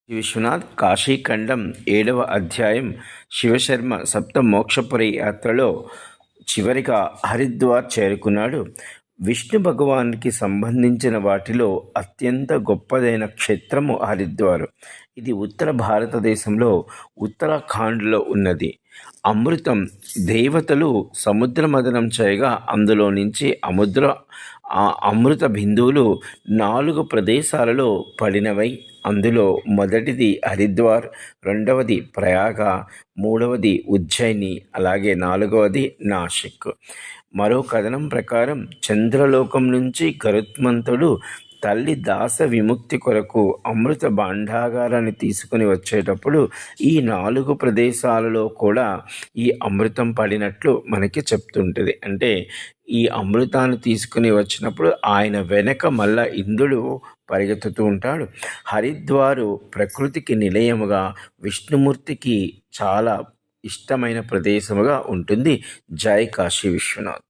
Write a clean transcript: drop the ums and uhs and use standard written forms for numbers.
విశ్వనాథ్ కాశీఖండం 7వ అధ్యాయం శివశర్మ సప్తమోక్షపురి యాత్రలో చివరిగా హరిద్వార్ చేరుకున్నాడు. విష్ణు భగవానికి సంబంధించిన వాటిలో అత్యంత గొప్పదైన క్షేత్రము హరిద్వారు. ఇది ఉత్తర భారతదేశంలో ఉత్తరాఖండ్లో ఉన్నది. అమృతం దేవతలు సముద్ర మదనం చేయగా అందులో నుంచి అమృత బిందువులు 4 ప్రదేశాలలో పడినవై. అందులో మొదటిది హరిద్వార్, రెండవది ప్రయాగ, మూడవది ఉజ్జయిని, అలాగే 4వది నాసిక్. మరో కథనం ప్రకారం చంద్రలోకం నుంచి గరుత్మంతుడు తల్లి దాస విముక్తి కొరకు అమృత భాండాగారాన్ని తీసుకుని వచ్చేటప్పుడు ఈ 4 ప్రదేశాలలో కూడా ఈ అమృతం పడినట్లు మనకి చెప్తుంటుంది. అంటే ఈ అమృతాన్ని తీసుకుని వచ్చినప్పుడు ఆయన వెనక మళ్ళా ఇంద్రుడు పరిగెత్తుతూ ఉంటాడు. హరిద్వారు ప్రకృతికి నిలయముగా, విష్ణుమూర్తికి చాలా ఇష్టమైన ప్రదేశముగా ఉంటుంది. జై కాశీ విశ్వనాథ్.